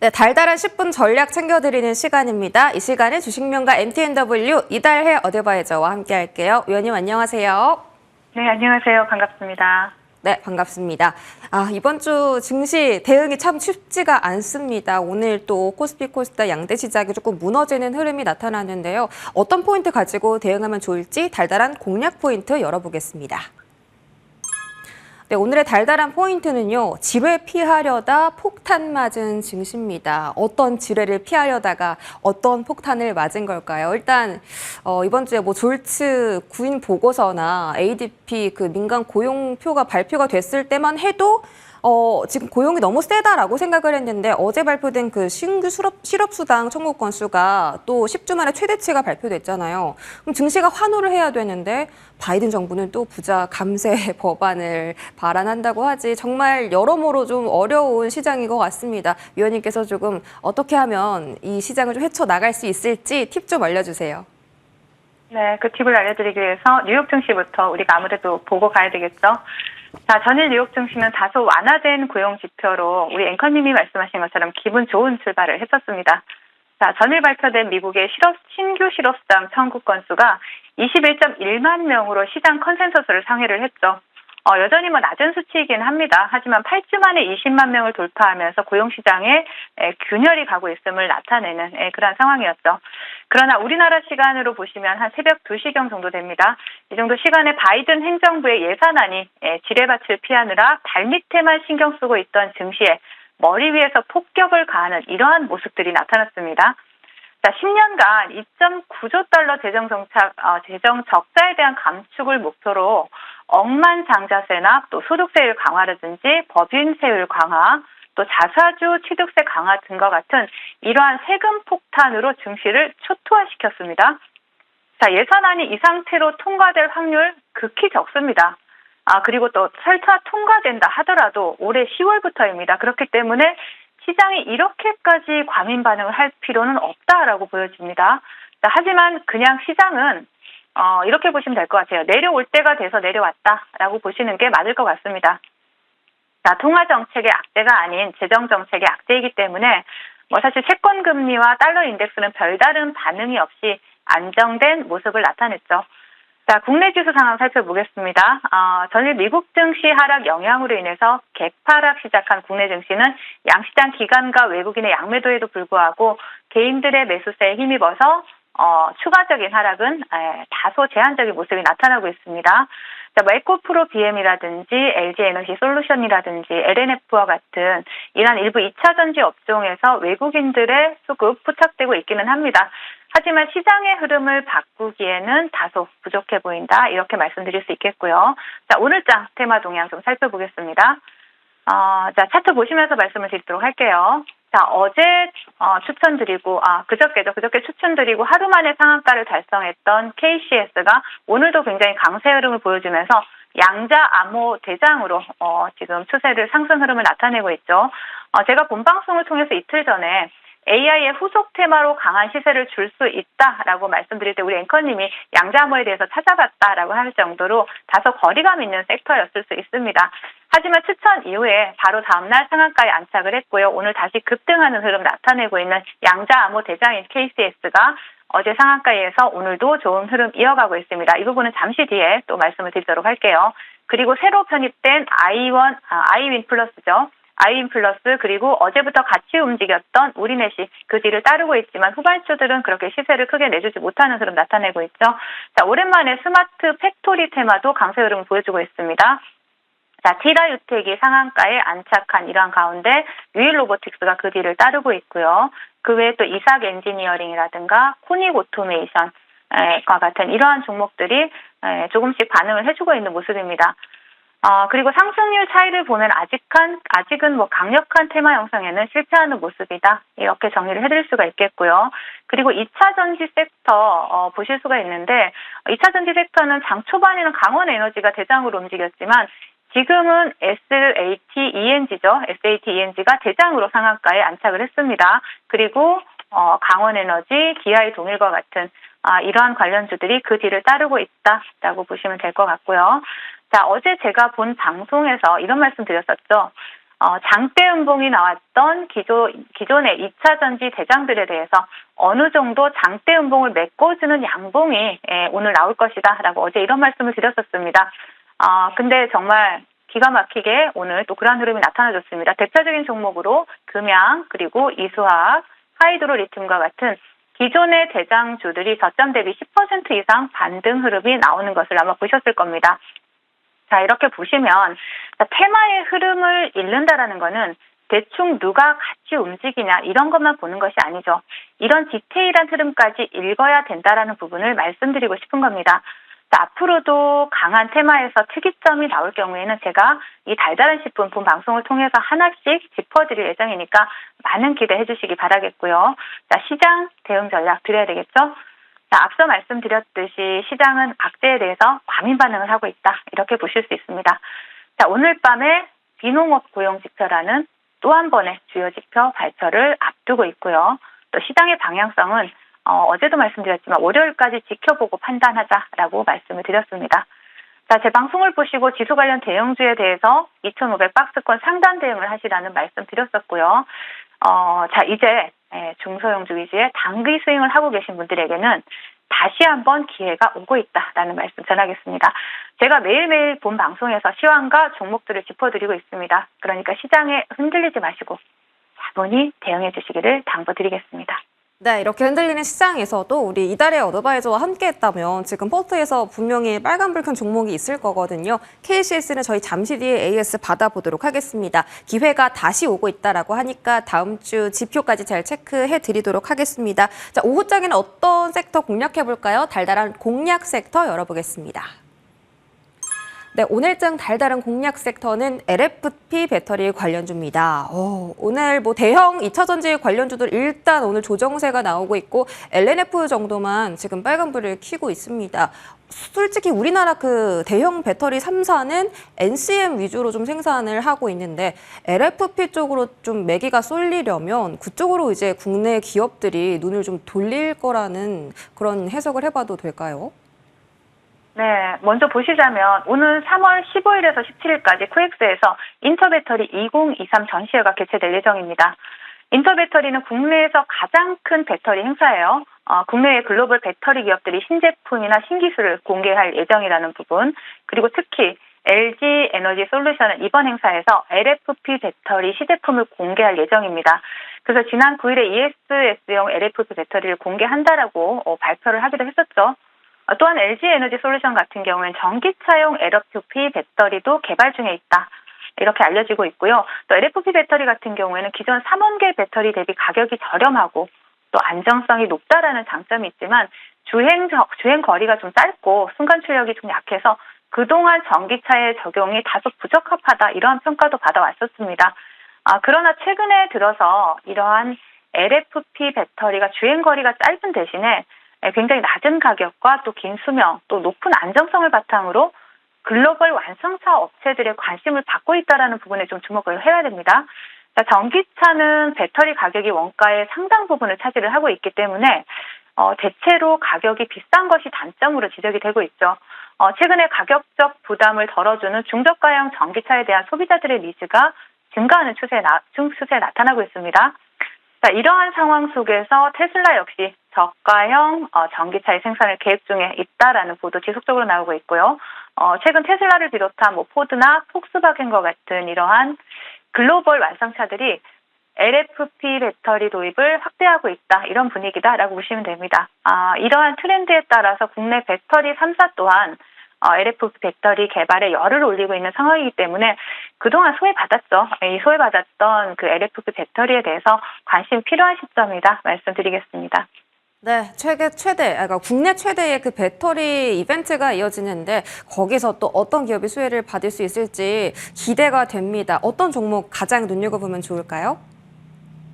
네, 달달한 10분 전략 챙겨드리는 시간입니다. 이 시간에 주식명가 MTNW 이달해 어드바이저와 함께 할게요. 위원님 안녕하세요. 네, 안녕하세요. 반갑습니다. 네, 반갑습니다. 이번 주 증시 대응이 참 쉽지가 않습니다. 오늘 또 코스피 코스닥 양대 시장이 조금 무너지는 흐름이 나타났는데요. 어떤 포인트 가지고 대응하면 좋을지 달달한 공략 포인트 열어보겠습니다. 네, 오늘의 달달한 포인트는요. 지뢰 피하려다 폭탄 맞은 증시입니다. 어떤 지뢰를 피하려다가 어떤 폭탄을 맞은 걸까요? 일단 이번 주에 졸츠 구인 보고서나 ADP 그 민간 고용표가 발표가 됐을 때만 해도 지금 고용이 너무 세다라고 생각을 했는데 어제 발표된 그 신규 실업수당 청구 건수가 또 10주 만에 최대치가 발표됐잖아요. 그럼 증시가 환호를 해야 되는데 바이든 정부는 또 부자 감세 법안을 발안한다고 하지 정말 여러모로 좀 어려운 시장인 것 같습니다. 위원님께서 조금 어떻게 하면 이 시장을 좀 헤쳐나갈 수 있을지 팁 좀 알려주세요. 네, 그 팁을 알려드리기 위해서 뉴욕 증시부터 우리가 아무래도 보고 가야 되겠죠. 자, 전일 뉴욕 증시는 다소 완화된 고용 지표로 우리 앵커님이 말씀하신 것처럼 기분 좋은 출발을 했었습니다. 자, 전일 발표된 미국의 신규 실업수당 청구 건수가 21.1만 명으로 시장 컨센서스를 상회를 했죠. 여전히 낮은 수치이긴 합니다. 하지만 8주 만에 20만 명을 돌파하면서 고용시장에 균열이 가고 있음을 나타내는 그런 상황이었죠. 그러나 우리나라 시간으로 보시면 한 새벽 2시경 정도 됩니다. 이 정도 시간에 바이든 행정부의 예산안이 지뢰밭을 피하느라 발밑에만 신경 쓰고 있던 증시에 머리 위에서 폭격을 가하는 이러한 모습들이 나타났습니다. 자, 10년간 2.9조 달러 재정 적자에 대한 감축을 목표로 억만장자세나 또 소득세율 강화라든지 법인세율 강화, 또 자사주 취득세 강화 등과 같은 이러한 세금 폭탄으로 증시를 초토화시켰습니다. 자, 예산안이 이 상태로 통과될 확률 극히 적습니다. 그리고 또 설사 통과된다 하더라도 올해 10월부터입니다. 그렇기 때문에 시장이 이렇게까지 과민 반응을 할 필요는 없다라고 보여집니다. 자, 하지만 그냥 시장은 이렇게 보시면 될 것 같아요. 내려올 때가 돼서 내려왔다라고 보시는 게 맞을 것 같습니다. 자, 통화 정책의 악재가 아닌 재정 정책의 악재이기 때문에 사실 채권 금리와 달러 인덱스는 별다른 반응이 없이 안정된 모습을 나타냈죠. 자, 국내 지수 상황 살펴보겠습니다. 전일 미국 증시 하락 영향으로 인해서 갭하락 시작한 국내 증시는 양시장 기관과 외국인의 양매도에도 불구하고 개인들의 매수세에 힘입어서 추가적인 하락은 다소 제한적인 모습이 나타나고 있습니다. 자, 에코프로 BM이라든지 LG에너지 솔루션이라든지 LNF와 같은 이러한 일부 2차 전지 업종에서 외국인들의 수급 포착되고 있기는 합니다. 하지만 시장의 흐름을 바꾸기에는 다소 부족해 보인다. 이렇게 말씀드릴 수 있겠고요. 자, 오늘장 테마 동향 좀 살펴보겠습니다. 자, 차트 보시면서 말씀을 드리도록 할게요. 자, 어제 추천드리고 그저께 추천드리고 하루 만에 상한가를 달성했던 KCS가 오늘도 굉장히 강세 흐름을 보여주면서 양자 암호 대장으로 지금 추세를 상승 흐름을 나타내고 있죠. 제가 본 방송을 통해서 이틀 전에 AI의 후속 테마로 강한 시세를 줄 수 있다라고 말씀드릴 때 우리 앵커님이 양자암호에 대해서 찾아봤다라고 할 정도로 다소 거리감 있는 섹터였을 수 있습니다. 하지만 추천 이후에 바로 다음날 상한가에 안착을 했고요. 오늘 다시 급등하는 흐름 나타내고 있는 양자암호 대장인 KCS가 어제 상한가에서 오늘도 좋은 흐름 이어가고 있습니다. 이 부분은 잠시 뒤에 또 말씀을 드리도록 할게요. 그리고 새로 편입된 아이윈 플러스죠. 아이윈 플러스 그리고 어제부터 같이 움직였던 우리넷이 그 뒤를 따르고 있지만 후발주들은 그렇게 시세를 크게 내주지 못하는 흐름 나타내고 있죠. 자, 오랜만에 스마트 팩토리 테마도 강세 흐름을 보여주고 있습니다. 자, 티라 유텍이 상한가에 안착한 이러한 가운데 유일 로보틱스가 그 뒤를 따르고 있고요. 그 외에 또 이삭 엔지니어링이라든가 코닉 오토메이션과 같은 이러한 종목들이 조금씩 반응을 해주고 있는 모습입니다. 그리고 상승률 차이를 보면 아직은 강력한 테마 형성에는 실패하는 모습이다. 이렇게 정리를 해드릴 수가 있겠고요. 그리고 2차 전지 sek터 보실 수가 있는데 2차 전지 섹터는 장 초반에는 강원 에너지가 대장으로 움직였지만 지금은 SAT-ENG가 대장으로 상한가에 안착을 했습니다. 그리고 강원 에너지, 기아이 동일과 같은 이러한 관련주들이 그 뒤를 따르고 있다라고 보시면 될 것 같고요. 자, 어제 제가 본 방송에서 이런 말씀 드렸었죠. 장대 음봉이 나왔던 기존의 2차 전지 대장들에 대해서 어느 정도 장대 음봉을 메꿔주는 양봉이 오늘 나올 것이다라고 어제 이런 말씀을 드렸었습니다. 근데 정말 기가 막히게 오늘 또 그러한 흐름이 나타나줬습니다. 대표적인 종목으로 금양 그리고 이수화학, 하이드로 리튬과 같은 기존의 대장주들이 저점 대비 10% 이상 반등 흐름이 나오는 것을 아마 보셨을 겁니다. 자, 이렇게 보시면 테마의 흐름을 읽는다라는 거는 대충 누가 같이 움직이냐 이런 것만 보는 것이 아니죠. 이런 디테일한 흐름까지 읽어야 된다라는 부분을 말씀드리고 싶은 겁니다. 자, 앞으로도 강한 테마에서 특이점이 나올 경우에는 제가 이 달달한 식품 본 방송을 통해서 하나씩 짚어드릴 예정이니까 많은 기대해 주시기 바라겠고요. 자, 시장 대응 전략 드려야 되겠죠? 자, 앞서 말씀드렸듯이 시장은 악재에 대해서 과민 반응을 하고 있다. 이렇게 보실 수 있습니다. 자, 오늘 밤에 비농업 고용 지표라는 또 한 번의 주요 지표 발표를 앞두고 있고요. 또 시장의 방향성은 어제도 말씀드렸지만 월요일까지 지켜보고 판단하자라고 말씀을 드렸습니다. 자, 제 방송을 보시고 지수 관련 대형주에 대해서 2,500 박스권 상단 대응을 하시라는 말씀 드렸었고요. 자, 이제 중소형주 위주의 단기 스윙을 하고 계신 분들에게는 다시 한번 기회가 오고 있다라는 말씀 전하겠습니다. 제가 매일매일 본 방송에서 시황과 종목들을 짚어드리고 있습니다. 그러니까 시장에 흔들리지 마시고 차분히 대응해 주시기를 당부드리겠습니다. 네, 이렇게 흔들리는 시장에서도 우리 이달의 어드바이저와 함께 했다면 지금 포트에서 분명히 빨간불 큰 종목이 있을 거거든요. KCS는 저희 잠시 뒤에 AS 받아보도록 하겠습니다. 기회가 다시 오고 있다라고 하니까 다음 주 지표까지 잘 체크해 드리도록 하겠습니다. 자, 오후장에는 어떤 섹터 공략해 볼까요? 달달한 공략 섹터 열어보겠습니다. 네, 오늘장 달달한 공략 섹터는 LFP 배터리 관련주입니다. 오늘 뭐 대형 2차 전지 관련주들 일단 오늘 조정세가 나오고 있고 LNF 정도만 지금 빨간불을 켜고 있습니다. 솔직히 우리나라 그 대형 배터리 3사는 NCM 위주로 좀 생산을 하고 있는데 LFP 쪽으로 좀 매기가 쏠리려면 그쪽으로 이제 국내 기업들이 눈을 좀 돌릴 거라는 그런 해석을 해봐도 될까요? 네, 먼저 보시자면 오늘 3월 15일에서 17일까지 코엑스에서 인터배터리 2023 전시회가 개최될 예정입니다. 인터배터리는 국내에서 가장 큰 배터리 행사예요. 국내의 글로벌 배터리 기업들이 신제품이나 신기술을 공개할 예정이라는 부분, 그리고 특히 LG 에너지 솔루션은 이번 행사에서 LFP 배터리 시제품을 공개할 예정입니다. 그래서 지난 9일에 ESS용 LFP 배터리를 공개한다라고 발표를 하기도 했었죠. 또한 LG 에너지 솔루션 같은 경우에는 전기차용 LFP 배터리도 개발 중에 있다. 이렇게 알려지고 있고요. 또 LFP 배터리 같은 경우에는 기존 3원계 배터리 대비 가격이 저렴하고 또 안정성이 높다라는 장점이 있지만 주행 거리가 좀 짧고 순간 출력이 좀 약해서 그동안 전기차의 적용이 다소 부적합하다 이러한 평가도 받아왔었습니다. 그러나 최근에 들어서 이러한 LFP 배터리가 주행 거리가 짧은 대신에 굉장히 낮은 가격과 또 긴 수명, 또 높은 안정성을 바탕으로 글로벌 완성차 업체들의 관심을 받고 있다는 부분에 좀 주목을 해야 됩니다. 자, 전기차는 배터리 가격이 원가의 상당 부분을 차지를 하고 있기 때문에 대체로 가격이 비싼 것이 단점으로 지적이 되고 있죠. 최근에 가격적 부담을 덜어주는 중저가형 전기차에 대한 소비자들의 니즈가 증가하는 추세에 나타나고 있습니다. 자, 이러한 상황 속에서 테슬라 역시 저가형 전기차의 생산을 계획 중에 있다라는 보도 지속적으로 나오고 있고요. 최근 테슬라를 비롯한 뭐 포드나 폭스바겐과 같은 이러한 글로벌 완성차들이 LFP 배터리 도입을 확대하고 있다. 이런 분위기다라고 보시면 됩니다. 이러한 트렌드에 따라서 국내 배터리 3사 또한 LFP 배터리 개발에 열을 올리고 있는 상황이기 때문에 그동안 소외받았죠. 이 소외받았던 그 LFP 배터리에 대해서 관심 필요한 시점이다 말씀드리겠습니다. 네, 그러니까 국내 최대의 그 배터리 이벤트가 이어지는데 거기서 또 어떤 기업이 수혜를 받을 수 있을지 기대가 됩니다. 어떤 종목 가장 눈여겨보면 좋을까요?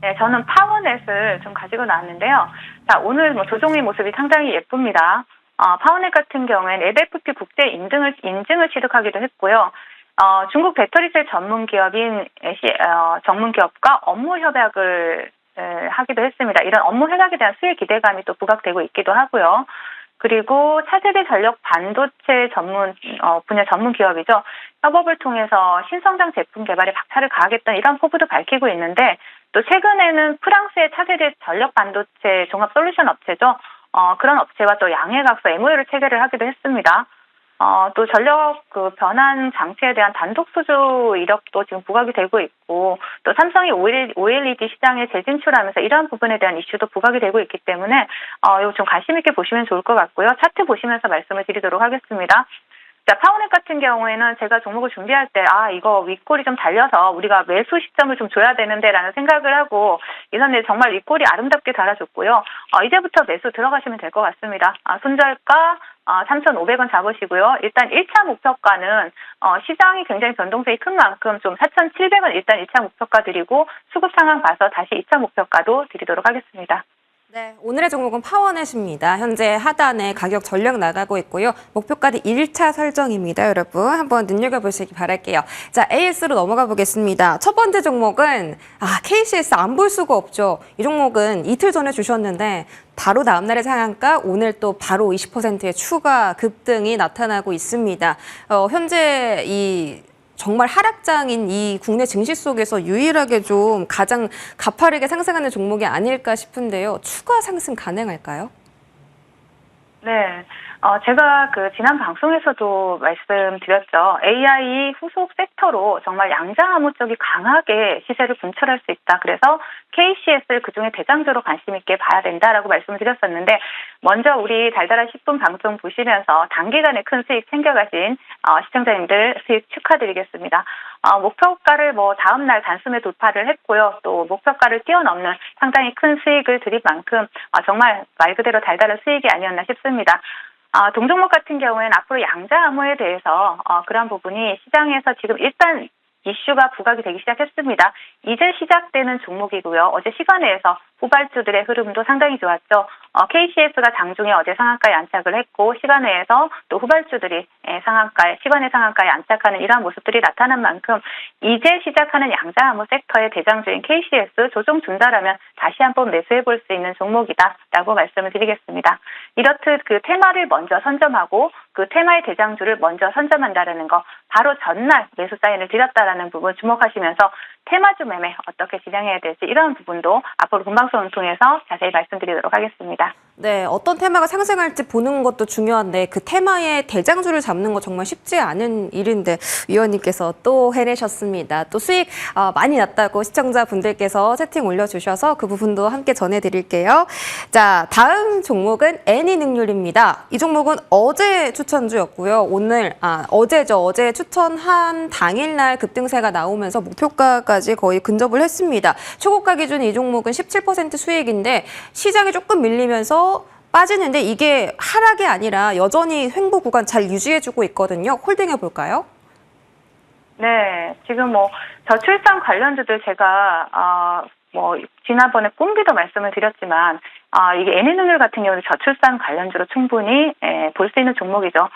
네, 저는 파워넷을 좀 가지고 나왔는데요. 자, 오늘 뭐 조종의 모습이 상당히 예쁩니다. 파워넷 같은 경우에는 LFP 국제 인증을 취득하기도 했고요. 중국 배터리셀 전문 기업인 전문 기업과 업무 협약을 하기도 했습니다. 이런 업무 협약에 대한 수혜 기대감이 또 부각되고 있기도 하고요. 그리고 차세대 전력 반도체 전문 분야 전문 기업이죠. 협업을 통해서 신성장 제품 개발에 박차를 가하겠다는 이런 포부도 밝히고 있는데 또 최근에는 프랑스의 차세대 전력 반도체 종합 솔루션 업체죠. 그런 업체와 또 양해각서 MOU를 체결을 하기도 했습니다. 또 전력 변환 장치에 대한 단독 수주 이력도 지금 부각이 되고 있고 또 삼성이 OLED 시장에 재진출하면서 이러한 부분에 대한 이슈도 부각이 되고 있기 때문에 이거 좀 관심 있게 보시면 좋을 것 같고요. 차트 보시면서 말씀을 드리도록 하겠습니다. 자, 파워넷 같은 경우에는 제가 종목을 준비할 때, 이거 윗골이 좀 달려서 우리가 매수 시점을 좀 줘야 되는데라는 생각을 하고, 이 선에 정말 윗골이 아름답게 달아줬고요. 이제부터 매수 들어가시면 될 것 같습니다. 손절가 3,500원 잡으시고요. 일단 1차 목표가는, 시장이 굉장히 변동성이 큰 만큼 좀 4,700원 일단 1차 목표가 드리고, 수급 상황 봐서 다시 2차 목표가도 드리도록 하겠습니다. 네, 오늘의 종목은 파워넷입니다. 현재 하단에 가격 전력 나가고 있고요. 목표가는 1차 설정입니다. 여러분 한번 눈여겨보시기 바랄게요. 자, AS로 넘어가 보겠습니다. 첫 번째 종목은 KCS 안 볼 수가 없죠. 이 종목은 이틀 전에 주셨는데 바로 다음날의 상한가, 오늘 또 바로 20%의 추가 급등이 나타나고 있습니다. 현재 정말 하락장인 이 국내 증시 속에서 유일하게 좀 가장 가파르게 상승하는 종목이 아닐까 싶은데요. 추가 상승 가능할까요? 네. 제가 지난 방송에서도 말씀드렸죠. AI 후속 섹터로 정말 양자암호 쪽이 강하게 시세를 분출할 수 있다. 그래서 KCS를 그중에 대장주로 관심 있게 봐야 된다라고 말씀을 드렸었는데 먼저 우리 달달한 10분 방송 보시면서 단기간에 큰 수익 챙겨가신 시청자님들 수익 축하드리겠습니다. 목표가를 다음 날 단숨에 돌파를 했고요. 또 목표가를 뛰어넘는 상당히 큰 수익을 드릴 만큼 정말 말 그대로 달달한 수익이 아니었나 싶습니다. 동종목 같은 경우에는 앞으로 양자암호에 대해서 그런 부분이 시장에서 지금 일단 이슈가 부각이 되기 시작했습니다. 이제 시작되는 종목이고요. 어제 시간외에서 후발주들의 흐름도 상당히 좋았죠. KCS가 장중에 어제 상한가에 안착을 했고 시간외에서 또 후발주들이 시간외 상한가에 안착하는 이러한 모습들이 나타난 만큼 이제 시작하는 양자암호 섹터의 대장주인 KCS 조정 준다라면 다시 한번 매수해 볼 수 있는 종목이다라고 말씀을 드리겠습니다. 이렇듯 그 테마를 먼저 선점하고 그 테마의 대장주를 먼저 선점한다라는 거 바로 전날 매수 사인을 드렸다라는 부분 주목하시면서 테마주 매매 어떻게 진행해야 될지 이런 부분도 앞으로 본방송을 통해서 자세히 말씀드리도록 하겠습니다. 네, 어떤 테마가 상승할지 보는 것도 중요한데 그 테마의 대장주를 잡는 거 정말 쉽지 않은 일인데 위원님께서 또 해내셨습니다. 또 수익 많이 났다고 시청자분들께서 채팅 올려주셔서 그 부분도 함께 전해드릴게요. 자, 다음 종목은 애니능률입니다. 이 종목은 어제 추천주였고요. 어제 추천한 당일날 급등세가 나오면서 목표가까지 거의 근접을 했습니다. 초고가 기준 이 종목은 17% 수익인데 시장이 조금 밀리면서 빠지는데 이게 하락이 아니라 여전히 횡보 구간 잘 유지해주고 있거든요. 홀딩해 볼까요? 네, 지금 저출산 관련주들 제가 지난번에 꽁비도 말씀을 드렸지만 이게 애니능률 같은 경우는 저출산 관련주로 충분히 볼 수 있는 종목이죠.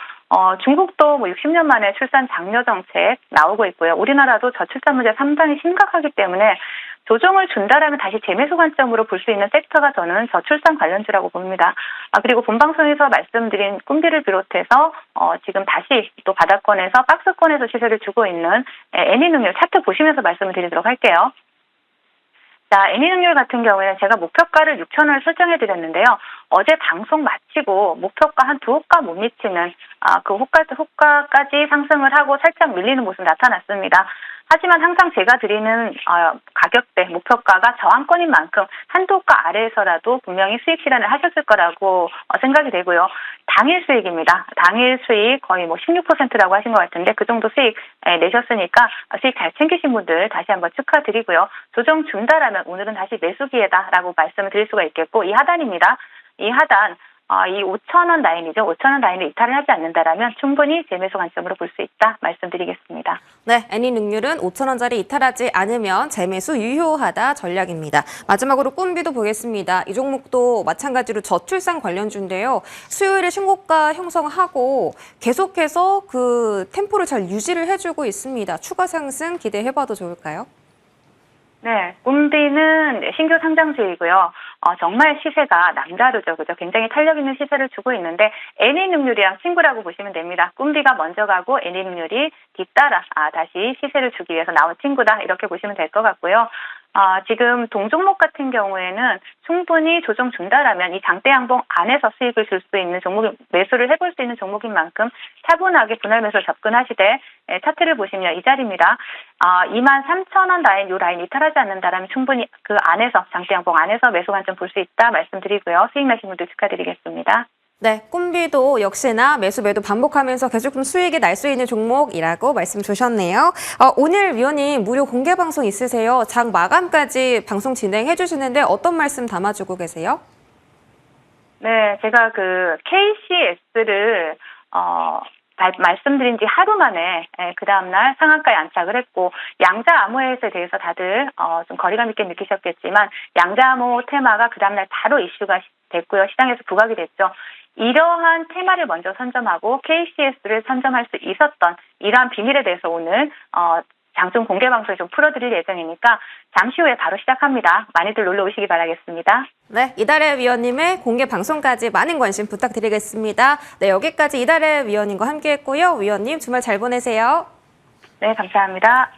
중국도 60년 만에 출산 장려 정책 나오고 있고요. 우리나라도 저출산 문제 상당히 심각하기 때문에 조정을 준다라면 다시 재매수 관점으로 볼 수 있는 섹터가 저는 저출산 관련주라고 봅니다. 그리고 본방송에서 말씀드린 꿈비를 비롯해서 지금 다시 또 바닥권에서 박스권에서 시세를 주고 있는 애니능률 차트 보시면서 말씀을 드리도록 할게요. 자, 애니능률 같은 경우에는 제가 목표가를 6,000원을 설정해 드렸는데요. 어제 방송 마치고 목표가 한 2호가 못 미치는 그 호가까지 상승을 하고 살짝 밀리는 모습 나타났습니다. 하지만 항상 제가 드리는 가격대, 목표가가 저항권인 만큼 한두 호가 아래에서라도 분명히 수익 실현을 하셨을 거라고 생각이 되고요. 당일 수익입니다. 당일 수익 거의 16%라고 하신 것 같은데 그 정도 수익 내셨으니까 수익 잘 챙기신 분들 다시 한번 축하드리고요. 조정 준다라면 오늘은 다시 매수 기회다라고 말씀을 드릴 수가 있겠고 이 하단입니다. 이 하단 이 5,000원 라인이죠. 5,000원 라인을 이탈을 하지 않는다라면 충분히 재매수 관점으로 볼 수 있다 말씀드리겠습니다. 네, 애니능률은 5,000원짜리 이탈하지 않으면 재매수 유효하다 전략입니다. 마지막으로 꿈비도 보겠습니다. 이 종목도 마찬가지로 저출산 관련주인데요. 수요일에 신고가 형성하고 계속해서 그 템포를 잘 유지를 해주고 있습니다. 추가 상승 기대해봐도 좋을까요? 네, 꿈비는 신규 상장주이고요. 정말 시세가 남다르죠. 그죠? 굉장히 탄력 있는 시세를 주고 있는데 NA능률이랑 친구라고 보시면 됩니다. 꿈비가 먼저 가고 NA능률이 뒤따라 다시 시세를 주기 위해서 나온 친구다. 이렇게 보시면 될 것 같고요. 지금 동종목 같은 경우에는 충분히 조정 준다라면 이 장대 양봉 안에서 수익을 줄 수 있는 종목, 매수를 해볼 수 있는 종목인 만큼 차분하게 분할 매수 접근하시되 차트를 보시면 이 자리입니다. 23,000원 라인, 이 라인 이탈하지 않는다라면 충분히 그 안에서 장대 양봉 안에서 매수 관점 볼 수 있다 말씀드리고요. 수익 나신 분들 축하드리겠습니다. 네, 꿈비도 역시나 매수 매도 반복하면서 계속 좀 수익이 날 수 있는 종목이라고 말씀 주셨네요. 오늘 위원님 무료 공개 방송 있으세요? 장 마감까지 방송 진행해 주시는데 어떤 말씀 담아주고 계세요? 네, 제가 그 KCS를 말씀드린 지 하루 만에 그 다음날 상한가에 안착을 했고 양자 암호에 대해서 다들 좀 거리감 있게 느끼셨겠지만 양자 암호 테마가 그 다음날 바로 이슈가 됐고요. 시장에서 부각이 됐죠. 이러한 테마를 먼저 선점하고 KCS를 선점할 수 있었던 이러한 비밀에 대해서 오늘 장중 공개 방송을 좀 풀어드릴 예정이니까 잠시 후에 바로 시작합니다. 많이들 놀러 오시기 바라겠습니다. 네, 이달의 위원님의 공개 방송까지 많은 관심 부탁드리겠습니다. 네, 여기까지 이달의 위원님과 함께했고요. 위원님 주말 잘 보내세요. 네, 감사합니다.